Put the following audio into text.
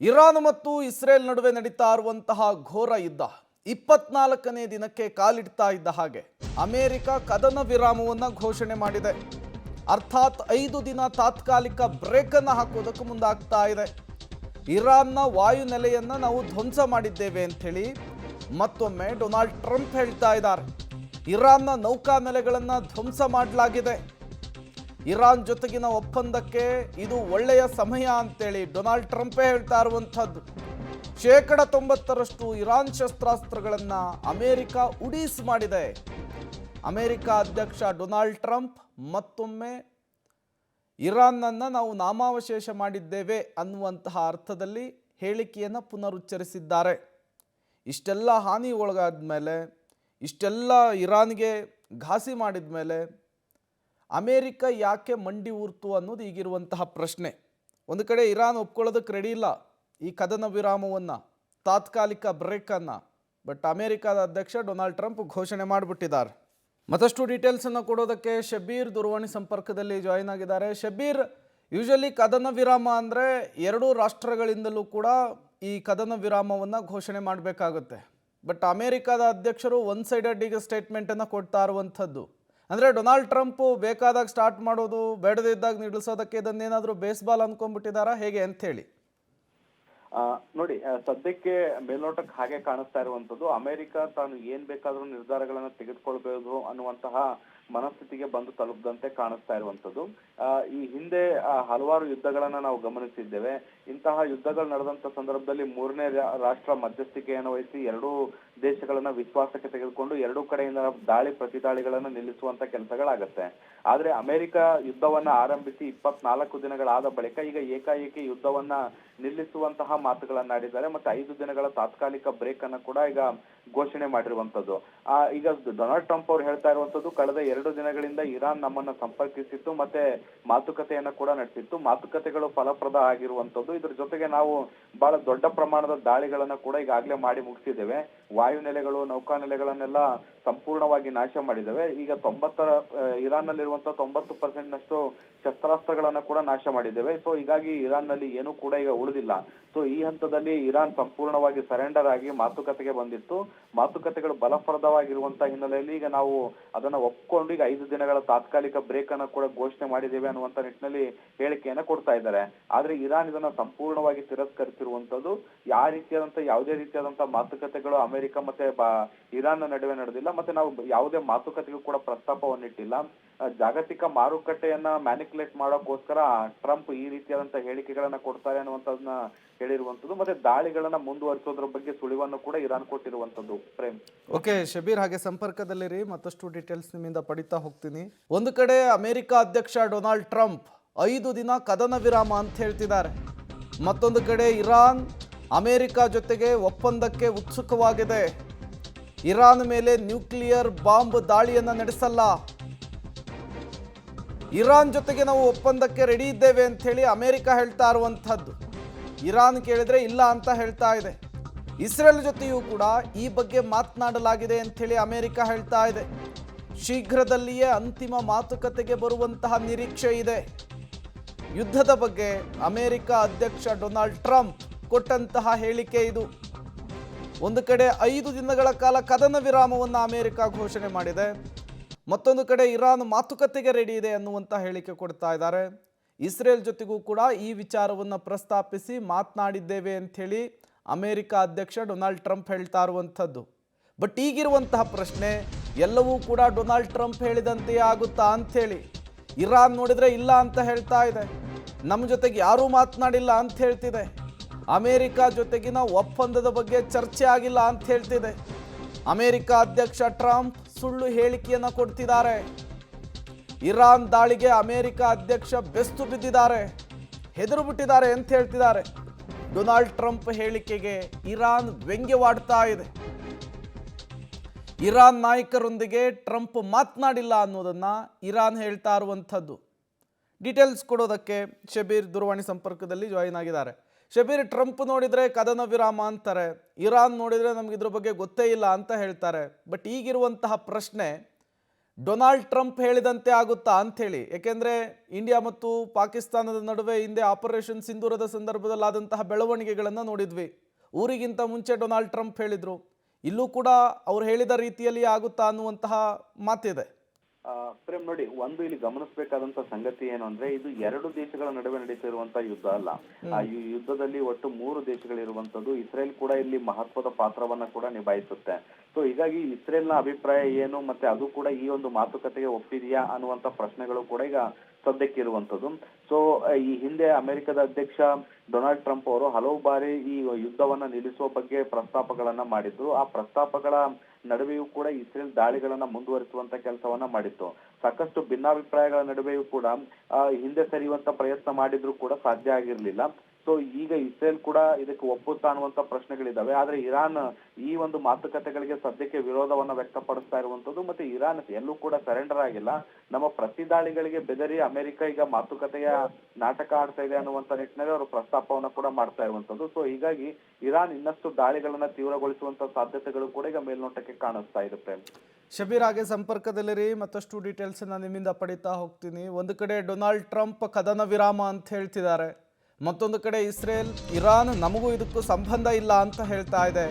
Iran ಮತ್ತು Israel ನಡುವೆ ನಡೀತಾ ಇರುವಂತಹ ಘೋರ ಯುದ್ಧ 24ನೇ ದಿನಕ್ಕೆ ಕಾಲಿಡ್ತಾ ಇದ್ದ ಹಾಗೆ ಅಮೆರಿಕ ಕದನ ವಿರಾಮವನ್ನು ಘೋಷಣೆ ಮಾಡಿದೆ. ಅರ್ಥಾತ್ 5 ದಿನ ತಾತ್ಕಾಲಿಕ ಬ್ರೇಕ್ ಅನ್ನು ಹಾಕೋದಕ್ಕೆ ಮುಂದಾಗ್ತಾ ಇದೆ. ಇರಾನ್ನ ವಾಯುನೆಲೆಯನ್ನು ನಾವು ಧ್ವಂಸ ಮಾಡಿದ್ದೇವೆ ಅಂತ ಹೇಳಿ ಮತ್ತೊಮ್ಮೆ ಡೊನಾಲ್ಡ್ ಟ್ರಂಪ್ ಹೇಳ್ತಾ ಇದ್ದಾರೆ. ಇರಾನ್ನ ನೌಕಾನೆಲೆಗಳನ್ನು ಧ್ವಂಸ ಮಾಡಲಾಗಿದೆ. ಇರಾನ್ ಜೊತೆಗಿನ ಒಪ್ಪಂದಕ್ಕೆ ಇದು ಒಳ್ಳೆಯ ಸಮಯ ಅಂತೇಳಿ ಡೊನಾಲ್ಡ್ ಟ್ರಂಪೇ ಹೇಳ್ತಾ ಇರುವಂಥದ್ದು. 90% ಇರಾನ್ ಶಸ್ತ್ರಾಸ್ತ್ರಗಳನ್ನು ಅಮೆರಿಕ ಉಡೀಸ್ ಮಾಡಿದೆ. ಅಮೆರಿಕ ಅಧ್ಯಕ್ಷ ಡೊನಾಲ್ಡ್ ಟ್ರಂಪ್ ಮತ್ತೊಮ್ಮೆ ಇರಾನ್ನನ್ನು ನಾವು ನಾಮಾವಶೇಷ ಮಾಡಿದ್ದೇವೆ ಅನ್ನುವಂತಹ ಅರ್ಥದಲ್ಲಿ ಹೇಳಿಕೆಯನ್ನು ಪುನರುಚ್ಚರಿಸಿದ್ದಾರೆ. ಇಷ್ಟೆಲ್ಲ ಹಾನಿ ಒಳಗಾದ ಮೇಲೆ, ಇಷ್ಟೆಲ್ಲ ಇರಾನ್ಗೆ ಘಾಸಿ ಮಾಡಿದ ಮೇಲೆ ಅಮೇರಿಕ ಯಾಕೆ ಮಂಡಿ ಊರ್ತು ಅನ್ನೋದು ಈಗಿರುವಂತಹ ಪ್ರಶ್ನೆ. ಒಂದು ಕಡೆ ಇರಾನ್ ಒಪ್ಕೊಳ್ಳೋದಕ್ಕೆ ರೆಡಿ ಇಲ್ಲ ಈ ಕದನ ವಿರಾಮವನ್ನು, ತಾತ್ಕಾಲಿಕ ಬ್ರೇಕನ್ನು. ಬಟ್ ಅಮೇರಿಕಾದ ಅಧ್ಯಕ್ಷ ಡೊನಾಲ್ಡ್ ಟ್ರಂಪ್ ಘೋಷಣೆ ಮಾಡಿಬಿಟ್ಟಿದ್ದಾರೆ. ಮತ್ತಷ್ಟು ಡೀಟೇಲ್ಸನ್ನು ಕೊಡೋದಕ್ಕೆ ಶಬೀರ್ ದೂರವಾಣಿ ಸಂಪರ್ಕದಲ್ಲಿ ಜಾಯಿನ್ ಆಗಿದ್ದಾರೆ. ಶಬೀರ್, ಯೂಶಲಿ ಕದನ ವಿರಾಮ ಅಂದರೆ ಎರಡೂ ರಾಷ್ಟ್ರಗಳಿಂದಲೂ ಕೂಡ ಈ ಕದನ ವಿರಾಮವನ್ನು ಘೋಷಣೆ ಮಾಡಬೇಕಾಗುತ್ತೆ. ಬಟ್ ಅಮೇರಿಕಾದ ಅಧ್ಯಕ್ಷರು ಒನ್ ಸೈಡೆಡ್ ಈಗ ಸ್ಟೇಟ್ಮೆಂಟನ್ನು ಕೊಡ್ತಾ ಇರುವಂಥದ್ದು. ಅಂದರೆ ಡೊನಾಲ್ಡ್ ಟ್ರಂಪ್ ಬೇಕಾದಾಗ ಸ್ಟಾರ್ಟ್ ಮಾಡೋದು, ಬೇಡದಿದ್ದಾಗ ನಿಲ್ಲಿಸೋದಕ್ಕೆ ಇದನ್ನೇನಾದರೂ ಬೇಸ್ಬಾಲ್ ಅಂದ್ಕೊಂಡ್ಬಿಟ್ಟಿದ್ದಾರಾ ಹೇಗೆ ಅಂತ ಹೇಳಿ? ನೋಡಿ, ಸದ್ಯಕ್ಕೆ ಮೇಲ್ನೋಟಕ್ಕೆ ಹಾಗೆ ಕಾಣಿಸ್ತಾ ಇರುವಂತದ್ದು. ಅಮೆರಿಕ ತಾನು ಏನ್ ಬೇಕಾದ್ರೂ ನಿರ್ಧಾರಗಳನ್ನ ತೆಗೆದುಕೊಳ್ಬಹುದು ಅನ್ನುವಂತಹ ಮನಸ್ಥಿತಿಗೆ ಬಂದು ತಲುಪದಂತೆ ಕಾಣಿಸ್ತಾ ಇರುವಂತದ್ದು. ಈ ಹಿಂದೆ ಹಲವಾರು ಯುದ್ಧಗಳನ್ನ ನಾವು ಗಮನಿಸಿದ್ದೇವೆ. ಇಂತಹ ಯುದ್ಧಗಳು ನಡೆದಂತ ಸಂದರ್ಭದಲ್ಲಿ ಮೂರನೇ ರಾಷ್ಟ್ರ ಮಧ್ಯಸ್ಥಿಕೆಯನ್ನು ವಹಿಸಿ ಎರಡೂ ದೇಶಗಳನ್ನ ವಿಶ್ವಾಸಕ್ಕೆ ತೆಗೆದುಕೊಂಡು ಎರಡೂ ಕಡೆಯಿಂದ ದಾಳಿ ಪ್ರತಿದಾಳಿಗಳನ್ನ ನಿಲ್ಲಿಸುವಂತ ಕೆಲಸಗಳಾಗತ್ತೆ. ಆದ್ರೆ ಅಮೆರಿಕ ಯುದ್ಧವನ್ನ ಆರಂಭಿಸಿ 24 ದಿನಗಳಾದ ಬಳಿಕ ಈಗ ಏಕಾಏಕಿ ಯುದ್ಧವನ್ನ ನಿಲ್ಲಿಸುವಂತಹ ಮಾತುಗಳನ್ನಾಡಿದ್ದಾರೆ. ಮತ್ತೆ 5 ದಿನಗಳ ತಾತ್ಕಾಲಿಕ ಬ್ರೇಕ್ ಅನ್ನ ಕೂಡ ಈಗ ಘೋಷಣೆ ಮಾಡಿರುವಂತದ್ದು. ಈಗ ಡೊನಾಲ್ಡ್ ಟ್ರಂಪ್ ಅವರು ಹೇಳ್ತಾ ಇರುವಂತದ್ದು, ಕಳೆದ 2 ದಿನಗಳಿಂದ ಇರಾನ್ ನಮ್ಮನ್ನ ಸಂಪರ್ಕಿಸಿತ್ತು, ಮತ್ತೆ ಮಾತುಕತೆಯನ್ನ ಕೂಡ ನಡೆಸಿತ್ತು. ಮಾತುಕತೆಗಳು ಫಲಪ್ರದ ಆಗಿರುವಂತದ್ದು. ಇದ್ರ ಜೊತೆಗೆ ನಾವು ಬಹಳ ದೊಡ್ಡ ಪ್ರಮಾಣದ ದಾಳಿಗಳನ್ನ ಕೂಡ ಈಗಾಗಲೇ ಮಾಡಿ ಮುಗಿಸಿದ್ದೇವೆ. ವಾಯುನೆಲೆಗಳು, ನೌಕಾನೆಲೆಗಳನ್ನೆಲ್ಲ ಸಂಪೂರ್ಣವಾಗಿ ನಾಶ ಮಾಡಿದ್ದೇವೆ. ಈಗ ಇರಾನ್ ನಲ್ಲಿರುವಂತಹ 90% ನಷ್ಟು ಶಸ್ತ್ರಾಸ್ತ್ರಗಳನ್ನ ಕೂಡ ನಾಶ ಮಾಡಿದ್ದೇವೆ. ಸೊ ಹೀಗಾಗಿ ಇರಾನ್ ನಲ್ಲಿ ಏನೂ ಕೂಡ ಈಗ ಉಳಿದಿಲ್ಲ. ಸೊ ಈ ಹಂತದಲ್ಲಿ ಇರಾನ್ ಸಂಪೂರ್ಣವಾಗಿ ಸರೆಂಡರ್ ಆಗಿ ಮಾತುಕತೆಗೆ ಬಂದಿತ್ತು. ಮಾತುಕತೆಗಳು ಬಲಪ್ರದವಾಗಿರುವಂತಹ ಹಿನ್ನೆಲೆಯಲ್ಲಿ ಈಗ ನಾವು ಅದನ್ನ ಒಪ್ಕೊಂಡು ಈಗ 5 ದಿನಗಳ ತಾತ್ಕಾಲಿಕ ಬ್ರೇಕ್ ಅನ್ನ ಕೂಡ ಘೋಷಣೆ ಮಾಡಿದ್ದೇವೆ ಅನ್ನುವಂತ ನಿಟ್ಟಿನಲ್ಲಿ ಹೇಳಿಕೆಯನ್ನ ಕೊಡ್ತಾ ಇದ್ದಾರೆ. ಆದ್ರೆ ಇರಾನ್ ಇದನ್ನ ಸಂಪೂರ್ಣವಾಗಿ ತಿರಸ್ಕರಿಸಿರುವಂತದ್ದು. ಯಾವುದೇ ರೀತಿಯಾದಂತಹ ಮಾತುಕತೆಗಳು ಅಮೆರಿಕ ಮತ್ತೆ ಇರಾನ್ ನಡುವೆ ನಡೆದಿಲ್ಲ. ಮತ್ತೆ ನಾವು ಯಾವುದೇ ಮಾತುಕತೆಗೂ ಕೂಡ ಪ್ರಸ್ತಾಪವನ್ನಿಟ್ಟಿಲ್ಲ. ಜಾಗತಿಕ ಮಾರುಕಟ್ಟೆಯನ್ನ ಮ್ಯಾನಿಪುಲೇಟ್ ಮಾಡೋಕ್ಕೋಸ್ಕರ ಟ್ರಂಪ್ ಈ ರೀತಿಯಾದಂತಹ ಹೇಳಿಕೆಗಳನ್ನ ಕೊಡ್ತಾರೆ ಅನ್ನುವಂಥದ್ದನ್ನ ಹೇಳಿರುವಂತದ್ದು. ಮತ್ತೆ ದಾಳಿಗಳನ್ನ ಮುಂದುವರಿಸೋದ್ರ ಬಗ್ಗೆ ಸುಳಿವನ್ನು ಕೂಡ ಇರಾನ್ ಕೊಟ್ಟಿರುವಂತದ್ದು. ಪ್ರೇಮ್, ಓಕೆ ಶಬೀರ್, ಹಾಗೆ ಸಂಪರ್ಕದಲ್ಲಿರಿ, ಮತ್ತಷ್ಟು ಡೀಟೇಲ್ಸ್ ನಿಮ್ಮಿಂದ ಪಡಿತಾ ಹೋಗ್ತೀನಿ. ಒಂದು ಕಡೆ ಅಮೆರಿಕ ಅಧ್ಯಕ್ಷ ಡೊನಾಲ್ಡ್ ಟ್ರಂಪ್ 5 ದಿನ ಕದನ ವಿರಾಮ ಅಂತ ಹೇಳ್ತಿದ್ದಾರೆ. ಮತ್ತೊಂದು ಕಡೆ ಇರಾನ್ ಅಮೆರಿಕ ಜೊತೆಗೆ ಒಪ್ಪಂದಕ್ಕೆ ಉತ್ಸುಕವಾಗಿದೆ. ಇರಾನ್ ಮೇಲೆ ನ್ಯೂಕ್ಲಿಯರ್ ಬಾಂಬ್ ದಾಳಿಯನ್ನು ನಡೆಸಲ್ಲ, ಇರಾನ್ ಜೊತೆಗೆ ನಾವು ಒಪ್ಪಂದಕ್ಕೆ ರೆಡಿ ಇದ್ದೇವೆ ಅಂತ ಹೇಳಿ ಅಮೆರಿಕ ಹೇಳ್ತಾ ಇರುವಂಥದ್ದು. ಇರಾನ್ ಕೇಳಿದ್ರೆ ಇಲ್ಲ ಅಂತ ಹೇಳ್ತಾ ಇದೆ. ಇಸ್ರೇಲ್ ಜೊತೆಯೂ ಕೂಡ ಈ ಬಗ್ಗೆ ಮಾತನಾಡಲಾಗಿದೆ ಅಂತ ಹೇಳಿ ಅಮೆರಿಕ ಹೇಳ್ತಾ ಇದೆ. ಶೀಘ್ರದಲ್ಲಿಯೇ ಅಂತಿಮ ಮಾತುಕತೆಗೆ ಬರುವಂತಹ ನಿರೀಕ್ಷೆ ಇದೆ. ಯುದ್ಧದ ಬಗ್ಗೆ ಅಮೆರಿಕ ಅಧ್ಯಕ್ಷ ಡೊನಾಲ್ಡ್ ಟ್ರಂಪ್ ಕೊಟ್ಟಂತಹ ಹೇಳಿಕೆ ಇದು. ಒಂದು ಕಡೆ 5 ದಿನಗಳ ಕಾಲ ಕದನ ವಿರಾಮವನ್ನು ಅಮೆರಿಕ ಘೋಷಣೆ ಮಾಡಿದೆ, ಮತ್ತೊಂದು ಕಡೆ ಇರಾನ್ ಮಾತುಕತೆಗೆ ರೆಡಿ ಇದೆ ಅನ್ನುವಂಥ ಹೇಳಿಕೆ ಕೊಡ್ತಾ ಇದ್ದಾರೆ. ಇಸ್ರೇಲ್ ಜೊತೆಗೂ ಕೂಡ ಈ ವಿಚಾರವನ್ನು ಪ್ರಸ್ತಾಪಿಸಿ ಮಾತನಾಡಿದ್ದೇವೆ ಅಂಥೇಳಿ ಅಮೆರಿಕ ಅಧ್ಯಕ್ಷ ಡೊನಾಲ್ಡ್ ಟ್ರಂಪ್ ಹೇಳ್ತಾ ಇರುವಂಥದ್ದು. ಬಟ್ ಈಗಿರುವಂತಹ ಪ್ರಶ್ನೆ, ಎಲ್ಲವೂ ಕೂಡ ಡೊನಾಲ್ಡ್ ಟ್ರಂಪ್ ಹೇಳಿದಂತೆಯೇ ಆಗುತ್ತಾ ಅಂಥೇಳಿ. ಇರಾನ್ ನೋಡಿದರೆ ಇಲ್ಲ ಅಂತ ಹೇಳ್ತಾ ಇದೆ, ನಮ್ಮ ಜೊತೆಗೆ ಯಾರೂ ಮಾತನಾಡಿಲ್ಲ ಅಂತ ಹೇಳ್ತಿದೆ. ಅಮೆರಿಕ ಜೊತೆಗಿನ ಒಪ್ಪಂದದ ಬಗ್ಗೆ ಚರ್ಚೆ ಆಗಿಲ್ಲ ಅಂತ ಹೇಳ್ತಿದೆ. ಅಮೆರಿಕ ಅಧ್ಯಕ್ಷ ಟ್ರಂಪ್ ಸುಳ್ಳು ಹೇಳಿಕೆಯನ್ನು ಕೊಡ್ತಿದ್ದಾರೆ. ಇರಾನ್ ದಾಳಿಗೆ ಅಮೆರಿಕ ಅಧ್ಯಕ್ಷ ಬೆಸ್ತು ಬಿದ್ದಿದ್ದಾರೆ, ಹೆದರು ಬಿಟ್ಟಿದ್ದಾರೆ ಅಂತ ಹೇಳ್ತಿದ್ದಾರೆ. ಡೊನಾಲ್ಡ್ ಟ್ರಂಪ್ ಹೇಳಿಕೆಗೆ ಇರಾನ್ ವ್ಯಂಗ್ಯವಾಡ್ತಾ ಇದೆ. ಇರಾನ್ ನಾಯಕರೊಂದಿಗೆ ಟ್ರಂಪ್ ಮಾತನಾಡಿಲ್ಲ ಅನ್ನೋದನ್ನ ಇರಾನ್ ಹೇಳ್ತಾ ಇರುವಂಥದ್ದು. ಡೀಟೇಲ್ಸ್ ಕೊಡೋದಕ್ಕೆ ಶಬೀರ್ ದೂರವಾಣಿ ಸಂಪರ್ಕದಲ್ಲಿ ಜಾಯಿನ್ ಆಗಿದ್ದಾರೆ. ಶಬೀರ್, ಟ್ರಂಪ್ ನೋಡಿದರೆ ಕದನ ವಿರಾಮ ಅಂತಾರೆ, ಇರಾನ್ ನೋಡಿದರೆ ನಮ್ಗೆ ಇದ್ರ ಬಗ್ಗೆ ಗೊತ್ತೇ ಇಲ್ಲ ಅಂತ ಹೇಳ್ತಾರೆ. ಬಟ್ ಈಗಿರುವಂತಹ ಪ್ರಶ್ನೆ, ಡೊನಾಲ್ಡ್ ಟ್ರಂಪ್ ಹೇಳಿದಂತೆ ಆಗುತ್ತಾ ಅಂಥೇಳಿ. ಏಕೆಂದರೆ ಇಂಡಿಯಾ ಮತ್ತು ಪಾಕಿಸ್ತಾನದ ನಡುವೆ ಹಿಂದೆ ಆಪರೇಷನ್ ಸಿಂಧೂರದ ಸಂದರ್ಭದಲ್ಲಾದಂತಹ ಬೆಳವಣಿಗೆಗಳನ್ನು ನೋಡಿದ್ವಿ. ಊರಿಗಿಂತ ಮುಂಚೆ ಡೊನಾಲ್ಡ್ ಟ್ರಂಪ್ ಹೇಳಿದರು. ಇಲ್ಲೂ ಕೂಡ ಅವ್ರು ಹೇಳಿದ ರೀತಿಯಲ್ಲಿ ಆಗುತ್ತಾ ಅನ್ನುವಂತಹ ಮಾತಿದೆ. ಪ್ರೇಮ್ ನೋಡಿ, ಒಂದು ಇಲ್ಲಿ ಗಮನಿಸಬೇಕಾದಂತ ಸಂಗತಿ ಏನು ಅಂದ್ರೆ, ಇದು ಎರಡು ದೇಶಗಳ ನಡುವೆ ನಡೀತಿರುವಂತಹ ಯುದ್ಧ ಅಲ್ಲ. ಈ ಯುದ್ಧದಲ್ಲಿ ಒಟ್ಟು 3 ದೇಶಗಳಿರುವಂತದ್ದು. ಇಸ್ರೇಲ್ ಕೂಡ ಇಲ್ಲಿ ಮಹತ್ವದ ಪಾತ್ರವನ್ನ ಕೂಡ ನಿಭಾಯಿಸುತ್ತೆ. ಸೊ ಹೀಗಾಗಿ ಇಸ್ರೇಲ್ನ ಅಭಿಪ್ರಾಯ ಏನು, ಮತ್ತೆ ಅದು ಕೂಡ ಈ ಒಂದು ಮಾತುಕತೆಗೆ ಒಪ್ಪಿದೆಯಾ ಅನ್ನುವಂತ ಪ್ರಶ್ನೆಗಳು ಕೂಡ ಈಗ ಸದ್ಯಕ್ಕೆ ಇರುವಂತದ್ದು. ಸೊ ಈ ಹಿಂದೆ ಅಮೆರಿಕದ ಅಧ್ಯಕ್ಷ ಡೊನಾಲ್ಡ್ ಟ್ರಂಪ್ ಅವರು ಹಲವು ಬಾರಿ ಈ ಯುದ್ಧವನ್ನ ನಿಲ್ಲಿಸುವ ಬಗ್ಗೆ ಪ್ರಸ್ತಾಪಗಳನ್ನ ಮಾಡಿದ್ರು. ಆ ಪ್ರಸ್ತಾಪಗಳ ನಡುವೆಯೂ ಕೂಡ ಇಸ್ರೇಲ್ ದಾಳಿಗಳನ್ನ ಮುಂದುವರಿಸುವಂತ ಕೆಲಸವನ್ನ ಮಾಡಿತ್ತು. ಸಾಕಷ್ಟು ಭಿನ್ನಾಭಿಪ್ರಾಯಗಳ ನಡುವೆಯೂ ಕೂಡ ಹಿಂದೆ ಸರಿಯುವಂತ ಪ್ರಯತ್ನ ಮಾಡಿದ್ರು ಕೂಡ ಸಾಧ್ಯ ಆಗಿರ್ಲಿಲ್ಲ. ಸೊ ಈಗ ಇಸ್ರೇಲ್ ಕೂಡ ಇದಕ್ಕೆ ಒಪ್ಪುತ್ತಾ ಅನ್ನುವಂತ ಪ್ರಶ್ನೆಗಳಿದಾವೆ. ಆದ್ರೆ ಇರಾನ್ ಈ ಒಂದು ಮಾತುಕತೆಗಳಿಗೆ ಸದ್ಯಕ್ಕೆ ವಿರೋಧವನ್ನ ವ್ಯಕ್ತಪಡಿಸ್ತಾ ಇರುವಂತದ್ದು. ಮತ್ತೆ ಇರಾನ್ ಎಲ್ಲೂ ಕೂಡ ಸರೆಂಡರ್ ಆಗಿಲ್ಲ. ನಮ್ಮ ಪ್ರತಿ ದಾಳಿಗಳಿಗೆ ಬೆದರಿ ಅಮೆರಿಕ ಈಗ ಮಾತುಕತೆಯ ನಾಟಕ ಆಡ್ತಾ ಇದೆ ಅನ್ನುವಂತ ನಿಟ್ಟಿನಲ್ಲಿ ಅವರು ಪ್ರಸ್ತಾಪವನ್ನ ಕೂಡ ಮಾಡ್ತಾ ಇರುವಂತದ್ದು. ಸೊ ಹೀಗಾಗಿ ಇರಾನ್ ಇನ್ನಷ್ಟು ದಾಳಿಗಳನ್ನ ತೀವ್ರಗೊಳಿಸುವಂತ ಸಾಧ್ಯತೆಗಳು ಕೂಡ ಈಗ ಮೇಲ್ನೋಟಕ್ಕೆ ಕಾಣಿಸ್ತಾ ಇದೆ. ಪ್ರೇಮ್, ಶಬೀರ್, ಹಾಗೆ ಸಂಪರ್ಕದಲ್ಲಿರಿ, ಮತ್ತಷ್ಟು ಡೀಟೇಲ್ಸನ್ನು ನಿಮ್ಮಿಂದ ಪಡಿತಾ ಹೋಗ್ತೀನಿ. ಒಂದು ಕಡೆ ಡೊನಾಲ್ಡ್ ಟ್ರಂಪ್ ಕದನ ವಿರಾಮ ಅಂತ ಹೇಳ್ತಿದ್ದಾರೆ, ಮತ್ತೊಂದು ಕಡೆ ಇಸ್ರೇಲ್ ಇರಾನ್ ನಮಗೂ ಇದಕ್ಕೂ ಸಂಬಂಧ ಇಲ್ಲ ಅಂತ ಹೇಳ್ತಾ ಇದೆ.